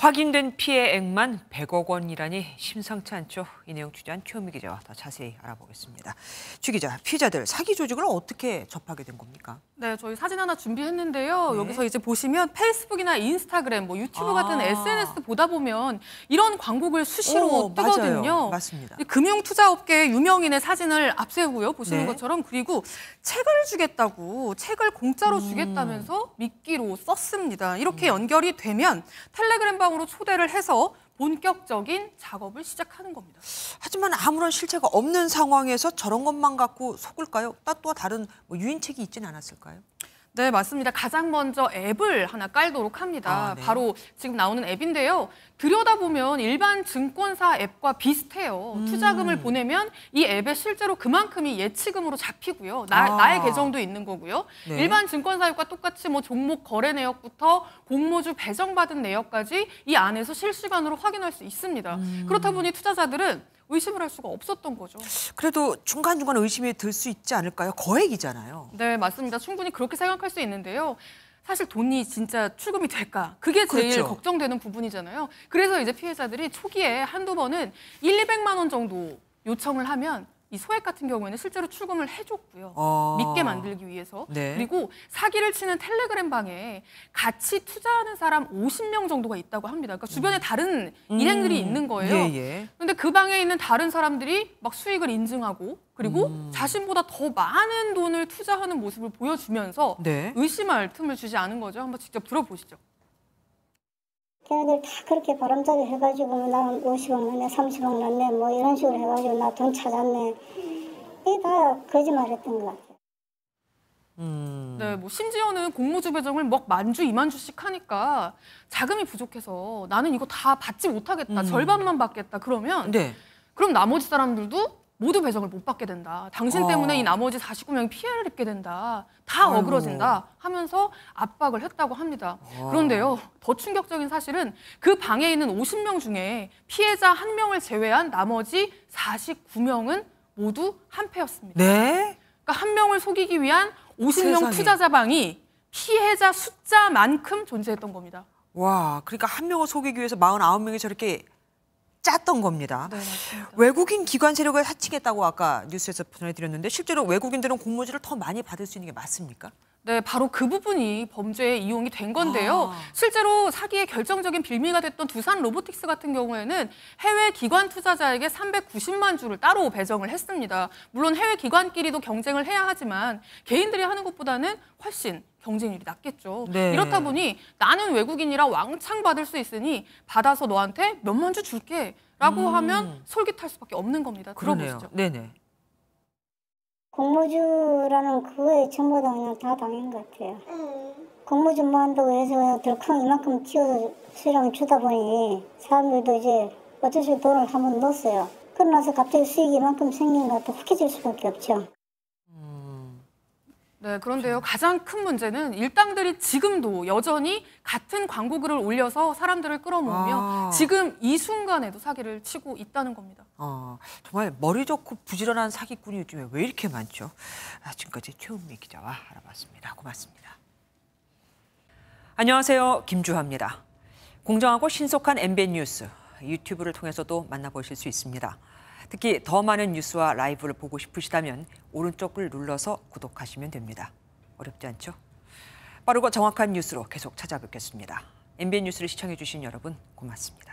확인된 피해액만 100억 원이라니 심상치 않죠. 이 내용 취재한 최은미 기자와 더 자세히 알아보겠습니다. 최 기자, 피해자들 사기 조직을 어떻게 접하게 된 겁니까? 네, 저희 사진 하나 준비했는데요. 네. 여기서 이제 보시면 페이스북이나 인스타그램, 유튜브 같은 SNS 보다 보면 이런 광고글 수시로 뜨거든요. 맞아요. 맞습니다. 금융투자업계 유명인의 사진을 앞세우고요. 보시는 네. 것처럼. 그리고 책을 주겠다고, 책을 공짜로 주겠다면서 미끼로 썼습니다. 이렇게 연결이 되면 텔레그램 방으로 초대를 해서 본격적인 작업을 시작하는 겁니다. 하지만 아무런 실체가 없는 상황에서 저런 것만 갖고 속을까요? 또 다른 유인책이 있지는 않았을까요? 네, 맞습니다. 가장 먼저 앱을 하나 깔도록 합니다. 네. 바로 지금 나오는 앱인데요. 들여다보면 일반 증권사 앱과 비슷해요. 투자금을 보내면 이 앱에 실제로 그만큼이 예치금으로 잡히고요. 나의 계정도 있는 거고요. 네. 일반 증권사 앱과 똑같이 종목 거래 내역부터 공모주 배정받은 내역까지 이 안에서 실시간으로 확인할 수 있습니다. 그렇다 보니 투자자들은 의심을 할 수가 없었던 거죠. 그래도 중간중간 의심이 들 수 있지 않을까요? 거액이잖아요. 네, 맞습니다. 충분히 그렇게 생각할 수 있는데요. 사실 돈이 진짜 출금이 될까? 그게 제일 그렇죠. 걱정되는 부분이잖아요. 그래서 이제 피해자들이 초기에 한두 번은 1,200만 원 정도 요청을 하면 이 소액 같은 경우에는 실제로 출금을 해줬고요. 믿게 만들기 위해서. 네. 그리고 사기를 치는 텔레그램 방에 같이 투자하는 사람 50명 정도가 있다고 합니다. 그러니까 주변에 다른 일행들이 있는 거예요. 그런데 그 방에 있는 다른 사람들이 막 수익을 인증하고 그리고 자신보다 더 많은 돈을 투자하는 모습을 보여주면서 네. 의심할 틈을 주지 않은 거죠. 한번 직접 들어보시죠. 걔네들 다 그렇게 바람잡이 해가지고 나는 50억 넣네, 30억 넣네, 이런 식으로 해가지고 나 돈 찾았네. 이게 다 거짓말했던 것 같아요. 네, 심지어는 공모주 배정을 만주, 2만주씩 하니까 자금이 부족해서 나는 이거 다 받지 못하겠다, 절반만 받겠다 그러면 그럼 나머지 사람들도 모두 배정을 못 받게 된다. 당신 때문에 이 나머지 49명이 피해를 입게 된다. 다 어그러진다 하면서 압박을 했다고 합니다. 그런데요, 더 충격적인 사실은 그 방에 있는 50명 중에 피해자 1명을 제외한 나머지 49명은 모두 한패였습니다. 네? 그러니까 1명을 속이기 위한 50명 세상에. 투자자 방이 피해자 숫자만큼 존재했던 겁니다. 와, 그러니까 한 명을 속이기 위해서 49명이 저렇게 짰던 겁니다. 네, 맞습니다. 외국인 기관 세력을 사칭했다고 아까 뉴스에서 전해드렸는데 실제로 외국인들은 공모주를 더 많이 받을 수 있는 게 맞습니까? 네, 바로 그 부분이 범죄에 이용이 된 건데요. 실제로 사기의 결정적인 빌미가 됐던 두산 로보틱스 같은 경우에는 해외 기관 투자자에게 390만 주를 따로 배정을 했습니다. 물론 해외 기관끼리도 경쟁을 해야 하지만 개인들이 하는 것보다는 훨씬 경쟁률이 낮겠죠. 네. 이렇다 보니 나는 외국인이라 왕창 받을 수 있으니 받아서 너한테 몇만 주 줄게 라고 하면 솔깃할 수밖에 없는 겁니다. 들어보시죠. 네네. 공모주라는 그거에 전부 다 그냥 다 당한 것 같아요. 공모주 뭐 한다고 해서 덜컹 이만큼 튀어서 수익을 주다 보니 사람들도 이제 어쩔 수 없이 돈을 한번 넣었어요. 그러고 나서 갑자기 수익이 이만큼 생긴 것 같아 혹해질 수밖에 없죠. 네, 그런데요. 가장 큰 문제는 일당들이 지금도 여전히 같은 광고글을 올려서 사람들을 끌어모으며 지금 이 순간에도 사기를 치고 있다는 겁니다. 정말 머리 좋고 부지런한 사기꾼이 요즘에 왜 이렇게 많죠? 지금까지 최은미 기자와 알아봤습니다. 고맙습니다. 안녕하세요. 김주하입니다. 공정하고 신속한 MBN 뉴스, 유튜브를 통해서도 만나보실 수 있습니다. 특히 더 많은 뉴스와 라이브를 보고 싶으시다면 오른쪽을 눌러서 구독하시면 됩니다. 어렵지 않죠? 빠르고 정확한 뉴스로 계속 찾아뵙겠습니다. MBN 뉴스를 시청해주신 여러분 고맙습니다.